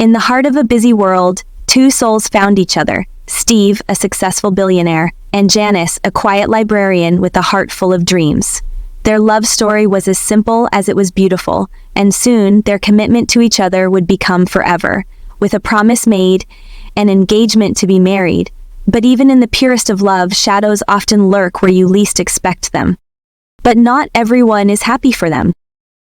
In the heart of a busy world, two souls found each other: Steve, a successful billionaire, and Janice, a quiet librarian with a heart full of dreams. Their love story was as simple as it was beautiful, and soon their commitment to each other would become forever, with a promise made, an engagement to be married. But even in the purest of love, shadows often lurk where you least expect them. But not everyone is happy for them.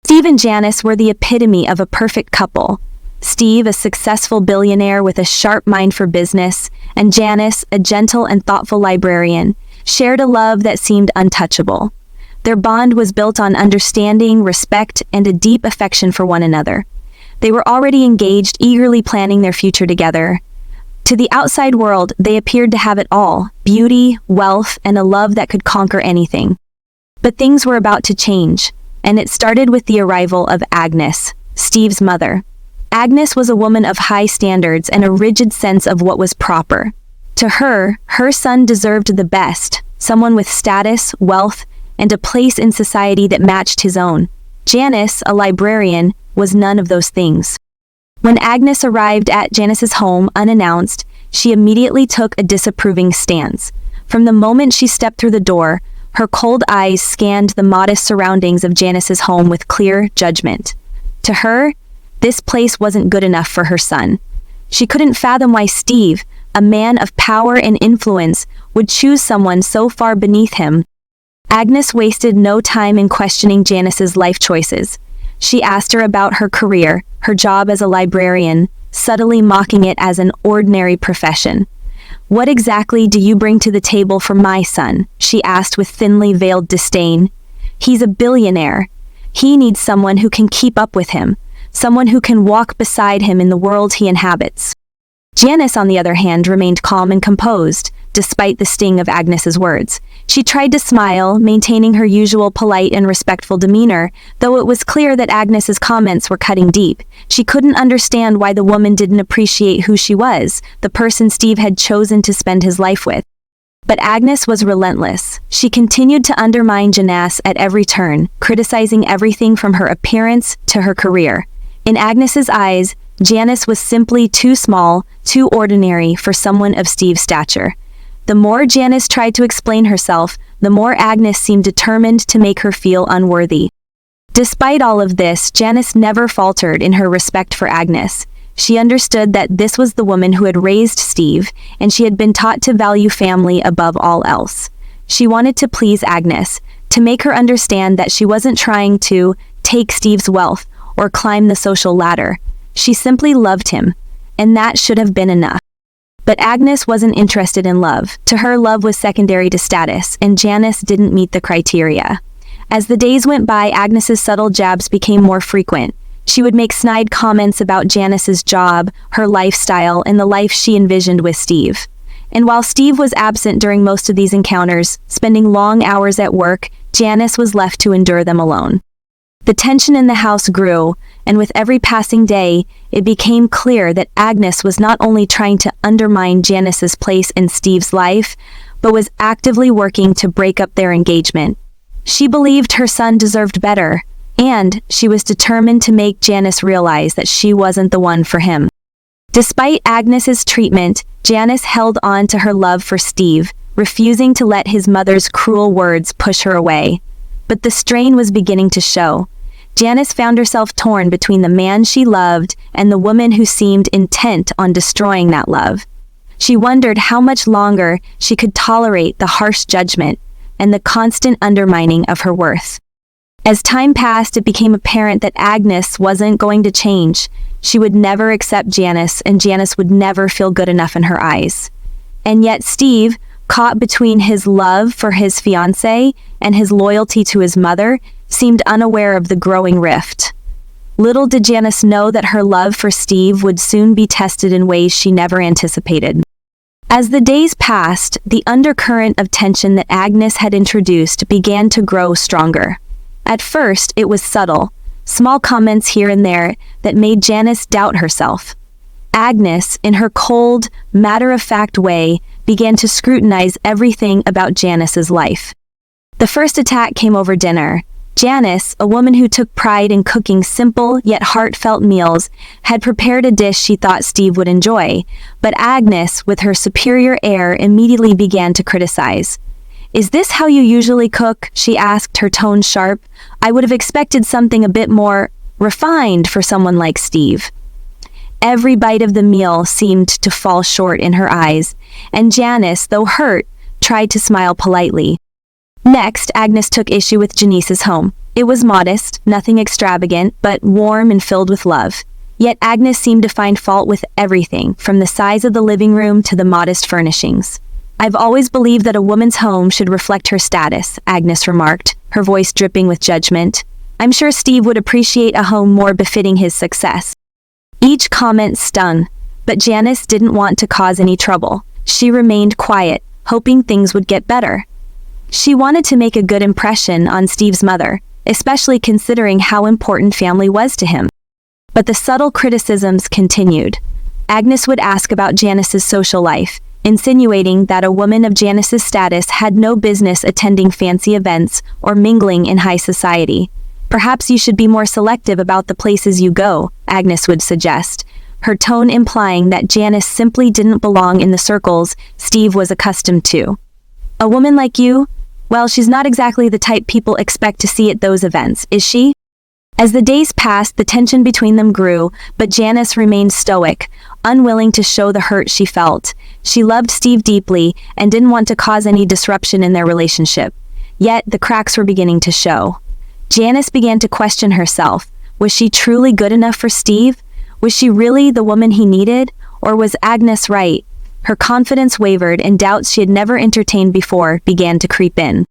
Steve and Janice were the epitome of a perfect couple. Steve, a successful billionaire with a sharp mind for business, and Janice, a gentle and thoughtful librarian, shared a love that seemed untouchable. Their bond was built on understanding, respect, and a deep affection for one another. They were already engaged, eagerly planning their future together. To the outside world, they appeared to have it all: beauty, wealth, and a love that could conquer anything. But things were about to change, and it started with the arrival of Agnes, Steve's mother. Agnes was a woman of high standards and a rigid sense of what was proper. To her, her son deserved the best, someone with status, wealth, and a place in society that matched his own. Janice, a librarian, was none of those things. When Agnes arrived at Janice's home unannounced, she immediately took a disapproving stance. From the moment she stepped through the door, her cold eyes scanned the modest surroundings of Janice's home with clear judgment. To her, this place wasn't good enough for her son. She couldn't fathom why Steve, a man of power and influence, would choose someone so far beneath him. Agnes wasted no time in questioning Janice's life choices. She asked her about her career, her job as a librarian, subtly mocking it as an ordinary profession. "What exactly do you bring to the table for my son?" she asked with thinly veiled disdain. "He's a billionaire. He needs someone who can keep up with him, someone who can walk beside him in the world he inhabits." Janice, on the other hand, remained calm and composed, despite the sting of Agnes's words. She tried to smile, maintaining her usual polite and respectful demeanor, though it was clear that Agnes's comments were cutting deep. She couldn't understand why the woman didn't appreciate who she was, the person Steve had chosen to spend his life with. But Agnes was relentless. She continued to undermine Janice at every turn, criticizing everything from her appearance to her career. In Agnes's eyes, Janice was simply too small, too ordinary for someone of Steve's stature. The more Janice tried to explain herself, the more Agnes seemed determined to make her feel unworthy. Despite all of this, Janice never faltered in her respect for Agnes. She understood that this was the woman who had raised Steve, and she had been taught to value family above all else. She wanted to please Agnes, to make her understand that she wasn't trying to take Steve's wealth or climb the social ladder. She simply loved him, and that should have been enough. But Agnes wasn't interested in love. To her, love was secondary to status, and Janice didn't meet the criteria. As the days went by, Agnes's subtle jabs became more frequent. She would make snide comments about Janice's job, her lifestyle, and the life she envisioned with Steve. And while Steve was absent during most of these encounters, spending long hours at work, Janice was left to endure them alone. The tension in the house grew, and with every passing day, it became clear that Agnes was not only trying to undermine Janice's place in Steve's life, but was actively working to break up their engagement. She believed her son deserved better, and she was determined to make Janice realize that she wasn't the one for him. Despite Agnes's treatment, Janice held on to her love for Steve, refusing to let his mother's cruel words push her away. But the strain was beginning to show. Janice found herself torn between the man she loved and the woman who seemed intent on destroying that love. She wondered how much longer she could tolerate the harsh judgment and the constant undermining of her worth. As time passed, it became apparent that Agnes wasn't going to change. She would never accept Janice, and Janice would never feel good enough in her eyes. And yet Steve, caught between his love for his fiancée and his loyalty to his mother, seemed unaware of the growing rift. Little did Janice know that her love for Steve would soon be tested in ways she never anticipated. As the days passed, the undercurrent of tension that Agnes had introduced began to grow stronger. At first, it was subtle, small comments here and there that made Janice doubt herself. Agnes, in her cold, matter-of-fact way, began to scrutinize everything about Janice's life. The first attack came over dinner. Janice, a woman who took pride in cooking simple yet heartfelt meals, had prepared a dish she thought Steve would enjoy, but Agnes, with her superior air, immediately began to criticize. "Is this how you usually cook?" she asked, her tone sharp. "I would have expected something a bit more refined for someone like Steve." Every bite of the meal seemed to fall short in her eyes, and Janice, though hurt, tried to smile politely. Next, Agnes took issue with Janice's home. It was modest, nothing extravagant, but warm and filled with love. Yet Agnes seemed to find fault with everything, from the size of the living room to the modest furnishings. "I've always believed that a woman's home should reflect her status," Agnes remarked, her voice dripping with judgment. "I'm sure Steve would appreciate a home more befitting his success." Each comment stung, but Janice didn't want to cause any trouble. She remained quiet, hoping things would get better. She wanted to make a good impression on Steve's mother, especially considering how important family was to him. But the subtle criticisms continued. Agnes would ask about Janice's social life, insinuating that a woman of Janice's status had no business attending fancy events or mingling in high society. "Perhaps you should be more selective about the places you go," Agnes would suggest, her tone implying that Janice simply didn't belong in the circles Steve was accustomed to. "A woman like you? Well, she's not exactly the type people expect to see at those events, is she?" As the days passed, the tension between them grew, but Janice remained stoic, unwilling to show the hurt she felt. She loved Steve deeply and didn't want to cause any disruption in their relationship. Yet the cracks were beginning to show. Janice began to question herself. Was she truly good enough for Steve? Was she really the woman he needed? Or was Agnes right? Her confidence wavered, and doubts she had never entertained before began to creep in.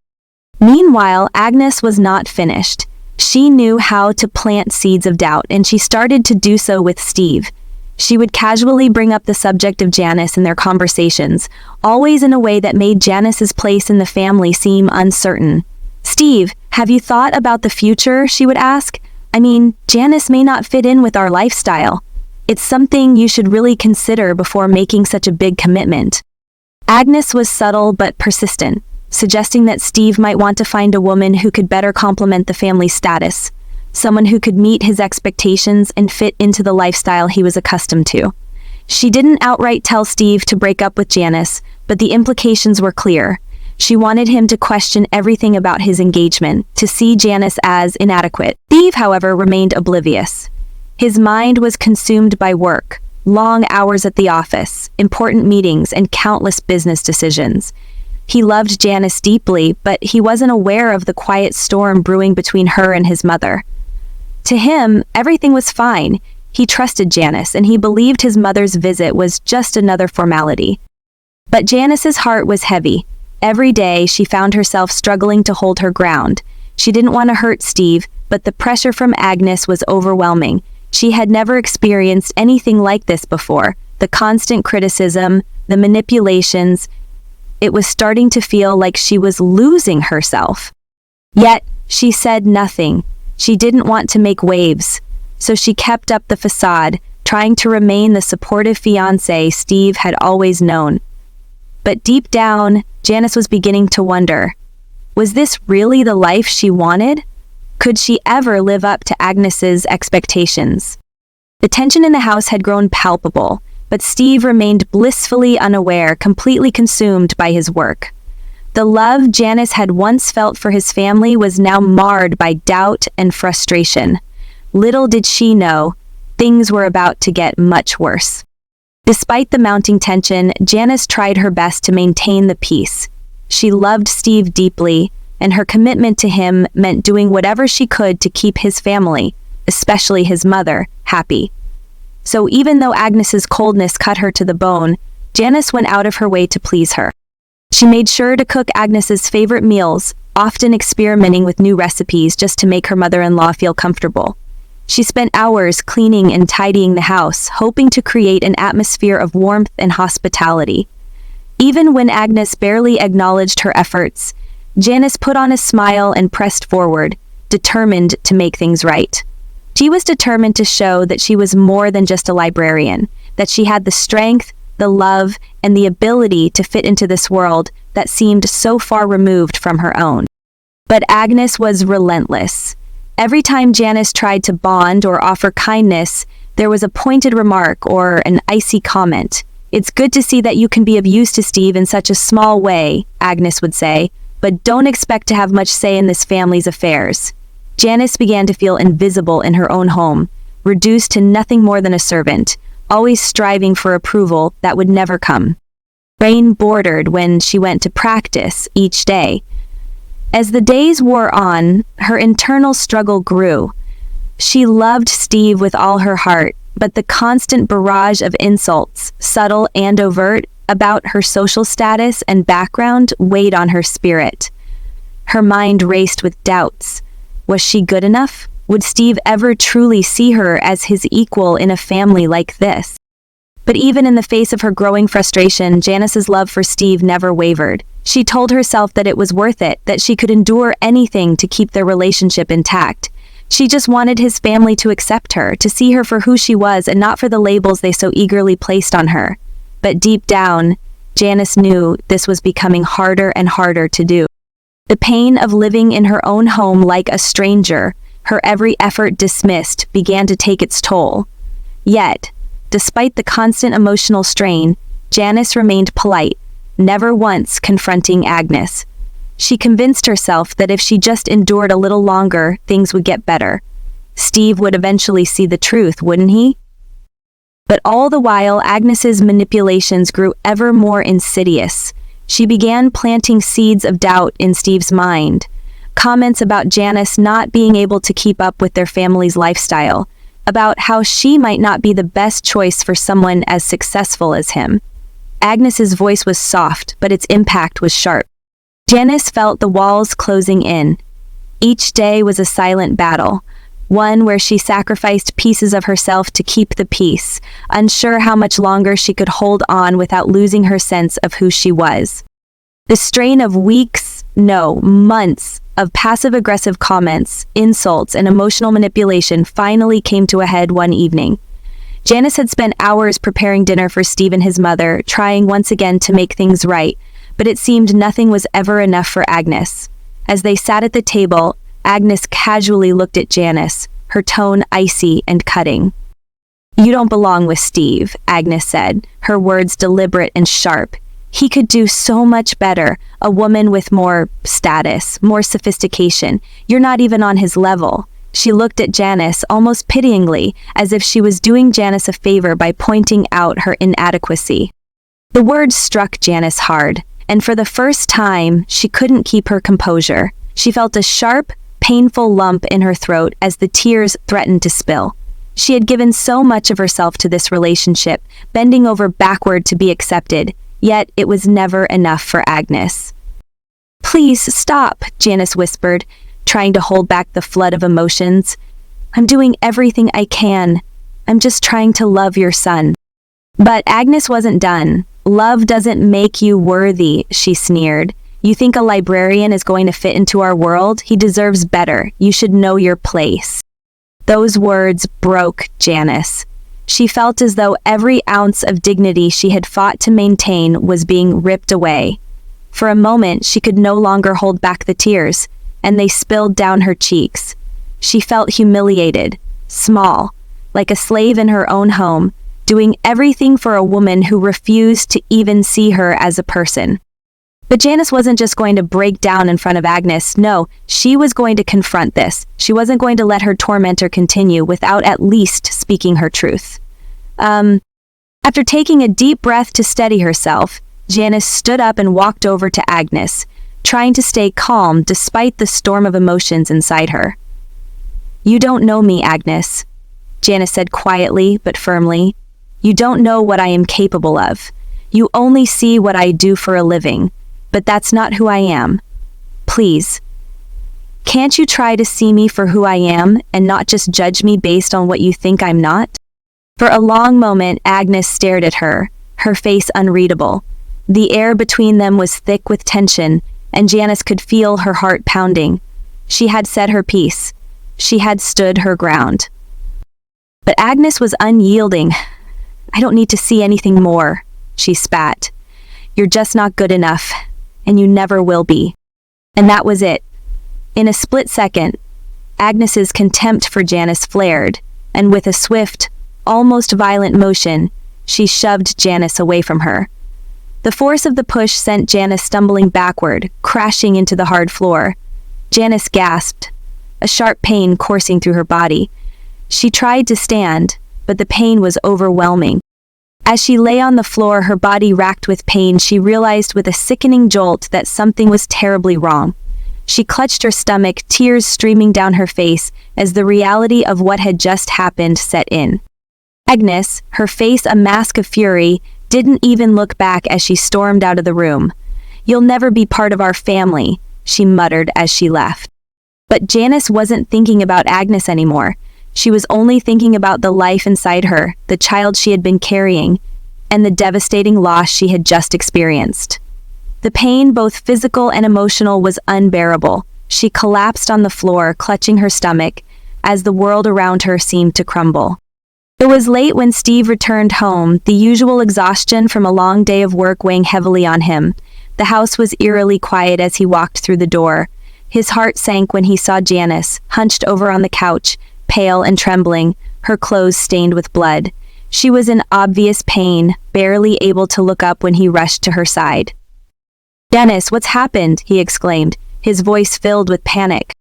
Meanwhile, Agnes was not finished. She knew how to plant seeds of doubt, and she started to do so with Steve. She would casually bring up the subject of Janice in their conversations, always in a way that made Janice's place in the family seem uncertain. "Steve, have you thought about the future?" she would ask. "I mean, Janice may not fit in with our lifestyle. It's something you should really consider before making such a big commitment." Agnes was subtle but persistent, suggesting that Steve might want to find a woman who could better complement the family's status, someone who could meet his expectations and fit into the lifestyle he was accustomed to. She didn't outright tell Steve to break up with Janice, but the implications were clear. She wanted him to question everything about his engagement, to see Janice as inadequate. Steve, however, remained oblivious. His mind was consumed by work, long hours at the office, important meetings, and countless business decisions. He loved Janice deeply, but he wasn't aware of the quiet storm brewing between her and his mother. To him, everything was fine. He trusted Janice, and he believed his mother's visit was just another formality. But Janice's heart was heavy. Every day, she found herself struggling to hold her ground. She didn't want to hurt Steve, but the pressure from Agnes was overwhelming. She had never experienced anything like this before. The constant criticism, the manipulations. It was starting to feel like she was losing herself. Yet, she said nothing. She didn't want to make waves. So she kept up the facade, trying to remain the supportive fiancé Steve had always known. But deep down, Janice was beginning to wonder, was this really the life she wanted? Could she ever live up to Agnes's expectations? The tension in the house had grown palpable, but Steve remained blissfully unaware, completely consumed by his work. The love Janice had once felt for his family was now marred by doubt and frustration. Little did she know, things were about to get much worse. Despite the mounting tension, Janice tried her best to maintain the peace. She loved Steve deeply, and her commitment to him meant doing whatever she could to keep his family, especially his mother, happy. So even though Agnes's coldness cut her to the bone, Janice went out of her way to please her. She made sure to cook Agnes's favorite meals, often experimenting with new recipes just to make her mother-in-law feel comfortable. She spent hours cleaning and tidying the house, hoping to create an atmosphere of warmth and hospitality. Even when Agnes barely acknowledged her efforts, Janice put on a smile and pressed forward, determined to make things right. She was determined to show that she was more than just a librarian, that she had the strength, the love, and the ability to fit into this world that seemed so far removed from her own. But Agnes was relentless. Every time Janice tried to bond or offer kindness, there was a pointed remark or an icy comment. "It's good to see that you can be of use to Steve in such a small way," Agnes would say, "but don't expect to have much say in this family's affairs." Janice began to feel invisible in her own home, reduced to nothing more than a servant, always striving for approval that would never come. Rain bordered when she went to practice each day. As the days wore on, her internal struggle grew. She loved Steve with all her heart, but the constant barrage of insults, subtle and overt, about her social status and background weighed on her spirit. Her mind raced with doubts. Was she good enough? Would Steve ever truly see her as his equal in a family like this? But even in the face of her growing frustration, Janice's love for Steve never wavered. She told herself that it was worth it, that she could endure anything to keep their relationship intact. She just wanted his family to accept her, to see her for who she was and not for the labels they so eagerly placed on her. But deep down, Janice knew this was becoming harder and harder to do. The pain of living in her own home like a stranger, her every effort dismissed, began to take its toll. Yet, despite the constant emotional strain, Janice remained polite, never once confronting Agnes. She convinced herself that if she just endured a little longer, things would get better. Steve would eventually see the truth, wouldn't he? But all the while, Agnes's manipulations grew ever more insidious. She began planting seeds of doubt in Steve's mind. Comments about Janice not being able to keep up with their family's lifestyle, about how she might not be the best choice for someone as successful as him. Agnes's voice was soft, but its impact was sharp. Janice felt the walls closing in. Each day was a silent battle, one where she sacrificed pieces of herself to keep the peace, unsure how much longer she could hold on without losing her sense of who she was. The strain of weeks, no, months, of passive-aggressive comments, insults, and emotional manipulation finally came to a head one evening. Janice had spent hours preparing dinner for Steve and his mother, trying once again to make things right, but it seemed nothing was ever enough for Agnes. As they sat at the table, Agnes casually looked at Janice, her tone icy and cutting. "You don't belong with Steve," Agnes said, her words deliberate and sharp. "He could do so much better, a woman with more status, more sophistication. You're not even on his level." She looked at Janice almost pityingly, as if she was doing Janice a favor by pointing out her inadequacy. The words struck Janice hard, and for the first time, she couldn't keep her composure. She felt a sharp, painful lump in her throat as the tears threatened to spill. She had given so much of herself to this relationship, bending over backward to be accepted, yet it was never enough for Agnes. "Please stop," Janice whispered, trying to hold back the flood of emotions. "I'm doing everything I can. I'm just trying to love your son." But Agnes wasn't done. "Love doesn't make you worthy," she sneered. "You think a librarian is going to fit into our world? He deserves better. You should know your place." Those words broke Janice. She felt as though every ounce of dignity she had fought to maintain was being ripped away. For a moment, she could no longer hold back the tears, and they spilled down her cheeks. She felt humiliated, small, like a slave in her own home, doing everything for a woman who refused to even see her as a person. But Janice wasn't just going to break down in front of Agnes. No, she was going to confront this. She wasn't going to let her tormentor continue without at least speaking her truth. After taking a deep breath to steady herself, Janice stood up and walked over to Agnes, trying to stay calm despite the storm of emotions inside her. "You don't know me, Agnes," Janice said quietly but firmly. "You don't know what I am capable of. You only see what I do for a living, but that's not who I am. Please, can't you try to see me for who I am and not just judge me based on what you think I'm not?" For a long moment, Agnes stared at her, her face unreadable. The air between them was thick with tension, and Janice could feel her heart pounding. She had said her piece. She had stood her ground. But Agnes was unyielding. "I don't need to see anything more," she spat. "You're just not good enough, and you never will be." And that was it. In a split second, Agnes's contempt for Janice flared, and with a swift, almost violent motion, she shoved Janice away from her. The force of the push sent Janice stumbling backward, crashing into the hard floor. Janice gasped, a sharp pain coursing through her body. She tried to stand, but the pain was overwhelming. As she lay on the floor, her body racked with pain, she realized with a sickening jolt that something was terribly wrong. She clutched her stomach, tears streaming down her face, as the reality of what had just happened set in. Agnes, her face a mask of fury, didn't even look back as she stormed out of the room. "You'll never be part of our family," she muttered as she left. But Janice wasn't thinking about Agnes anymore. She was only thinking about the life inside her, the child she had been carrying, and the devastating loss she had just experienced. The pain, both physical and emotional, was unbearable. She collapsed on the floor, clutching her stomach, as the world around her seemed to crumble. It was late when Steve returned home, the usual exhaustion from a long day of work weighing heavily on him. The house was eerily quiet as he walked through the door. His heart sank when he saw Janice, hunched over on the couch, pale and trembling, her clothes stained with blood. She was in obvious pain, barely able to look up when he rushed to her side. "Janice, what's happened?" he exclaimed, his voice filled with panic.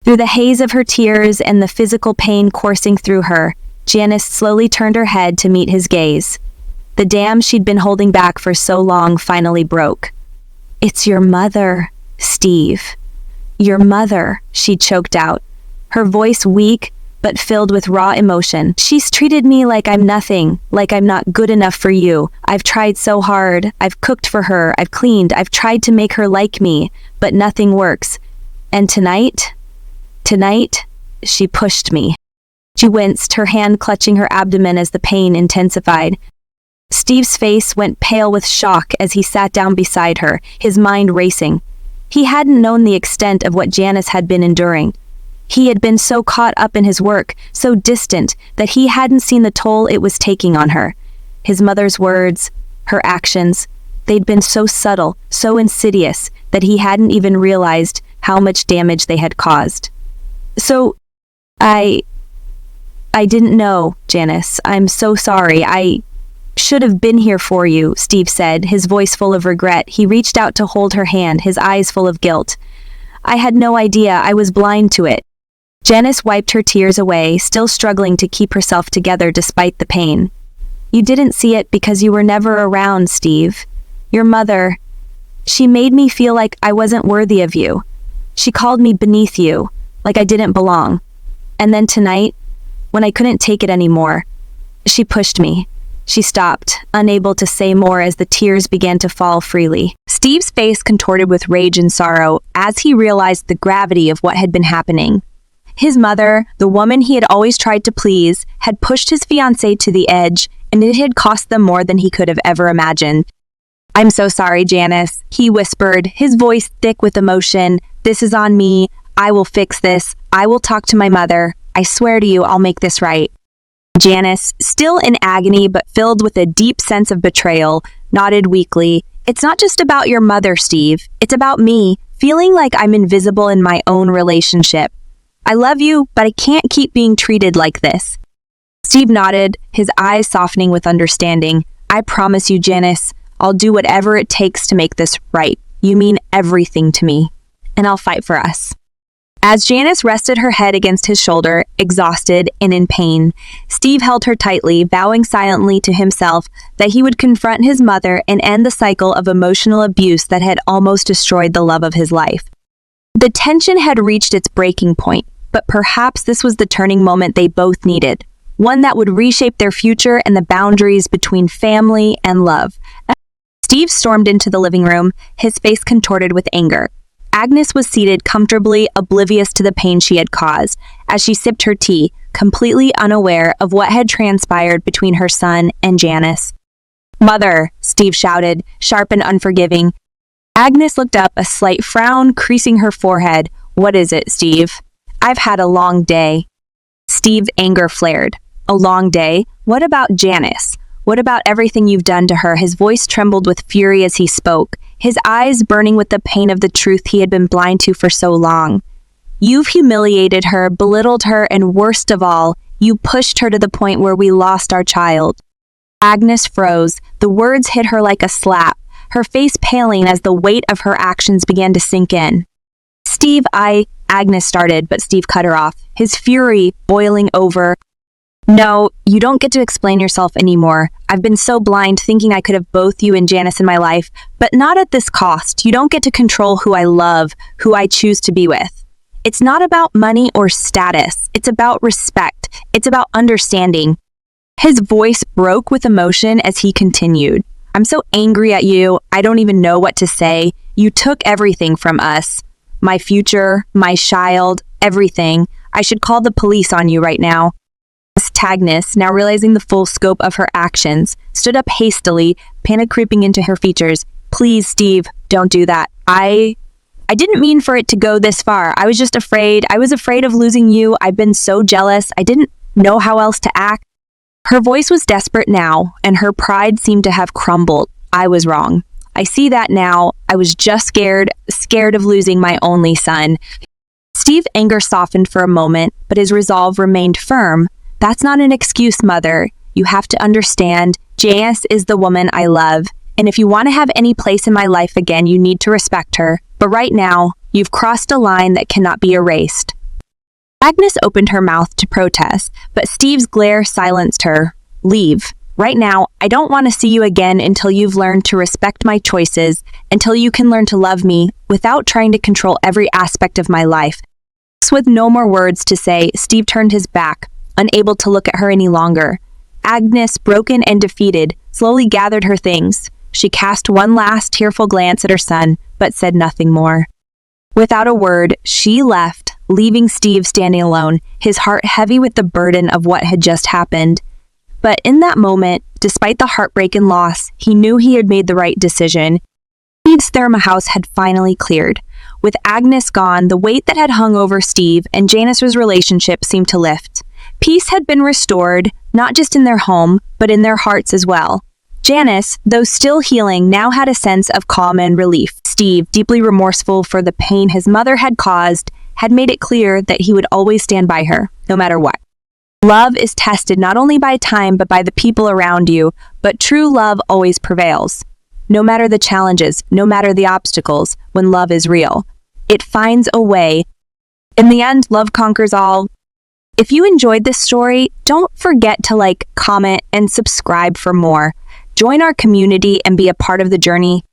Through the haze of her tears and the physical pain coursing through her, Janice slowly turned her head to meet his gaze. The dam she'd been holding back for so long finally broke. "It's your mother, Steve. Your mother," she choked out, her voice weak but filled with raw emotion. "She's treated me like I'm nothing, like I'm not good enough for you. I've tried so hard. I've cooked for her. I've cleaned. I've tried to make her like me, but nothing works. And tonight, she pushed me." She winced, her hand clutching her abdomen as the pain intensified. Steve's face went pale with shock as he sat down beside her, his mind racing. He hadn't known the extent of what Janice had been enduring. He had been so caught up in his work, so distant, that he hadn't seen the toll it was taking on her. His mother's words, her actions, they'd been so subtle, so insidious, that he hadn't even realized how much damage they had caused. "So, I didn't know, Janice. I'm so sorry. I should have been here for you," Steve said, his voice full of regret. He reached out to hold her hand, his eyes full of guilt. "I had no idea. I was blind to it." Janice wiped her tears away, still struggling to keep herself together despite the pain. "You didn't see it because you were never around, Steve. Your mother, she made me feel like I wasn't worthy of you. She called me beneath you, like I didn't belong. And then tonight, when I couldn't take it anymore, she pushed me." She stopped, unable to say more as the tears began to fall freely. Steve's face contorted with rage and sorrow as he realized the gravity of what had been happening. His mother, the woman he had always tried to please, had pushed his fiancée to the edge, and it had cost them more than he could have ever imagined. "I'm so sorry, Janice," he whispered, his voice thick with emotion. "This is on me. I will fix this. I will talk to my mother. I swear to you, I'll make this right." Janice, still in agony but filled with a deep sense of betrayal, nodded weakly. "It's not just about your mother, Steve. It's about me, feeling like I'm invisible in my own relationship. I love you, but I can't keep being treated like this." Steve nodded, his eyes softening with understanding. "I promise you, Janice, I'll do whatever it takes to make this right. You mean everything to me, and I'll fight for us." As Janice rested her head against his shoulder, exhausted and in pain, Steve held her tightly, vowing silently to himself that he would confront his mother and end the cycle of emotional abuse that had almost destroyed the love of his life. The tension had reached its breaking point, but perhaps this was the turning moment they both needed, one that would reshape their future and the boundaries between family and love. Steve stormed into the living room, his face contorted with anger. Agnes was seated comfortably, oblivious to the pain she had caused, as she sipped her tea, completely unaware of what had transpired between her son and Janice. "Mother," Steve shouted, sharp and unforgiving. Agnes looked up, a slight frown creasing her forehead. "What is it, Steve?" "I've had a long day." Steve's anger flared. "A long day? What about Janice? What about everything you've done to her?" His voice trembled with fury as he spoke, his eyes burning with the pain of the truth he had been blind to for so long. You've humiliated her, belittled her, and worst of all, you pushed her to the point where we lost our child." Agnes froze. The words hit her like a slap, her face paling as the weight of her actions began to sink in. "Steve, Agnes started, but Steve cut her off, his fury boiling over. "No, you don't get to explain yourself anymore. I've been so blind thinking I could have both you and Janice in my life, but not at this cost. You don't get to control who I love, who I choose to be with. It's not about money or status. It's about respect. It's about understanding." His voice broke with emotion as he continued. "I'm so angry at you. I don't even know what to say. You took everything from us. My future, my child, everything. I should call the police on you right now." Agnes, now realizing the full scope of her actions, stood up hastily, panic creeping into her features. "Please, Steve, don't do that. I didn't mean for it to go this far. I was just afraid. I was afraid of losing you. I've been so jealous. I didn't know how else to act." Her voice was desperate now, and her pride seemed to have crumbled. "I was wrong. I see that now. I was just scared of losing my only son." Steve's anger softened for a moment, but his resolve remained firm. "That's not an excuse, Mother. You have to understand, Janice is the woman I love, and if you want to have any place in my life again, you need to respect her. But right now, you've crossed a line that cannot be erased." Agnes opened her mouth to protest, but Steve's glare silenced her. "Leave. Right now, I don't want to see you again until you've learned to respect my choices, until you can learn to love me without trying to control every aspect of my life." With no more words to say, Steve turned his back, unable to look at her any longer. Agnes, broken and defeated, slowly gathered her things. She cast one last tearful glance at her son, but said nothing more. Without a word, she left, leaving Steve standing alone, his heart heavy with the burden of what had just happened. But in that moment, despite the heartbreak and loss, he knew he had made the right decision. Steve's Thermahouse had finally cleared. With Agnes gone, the weight that had hung over Steve and Janice's relationship seemed to lift. Peace had been restored, not just in their home, but in their hearts as well. Janice, though still healing, now had a sense of calm and relief. Steve, deeply remorseful for the pain his mother had caused, had made it clear that he would always stand by her, no matter what. Love is tested not only by time, but by the people around you, but true love always prevails. No matter the challenges, no matter the obstacles, when love is real, it finds a way. In the end, love conquers all. If you enjoyed this story, don't forget to like, comment, and subscribe for more. Join our community and be a part of the journey.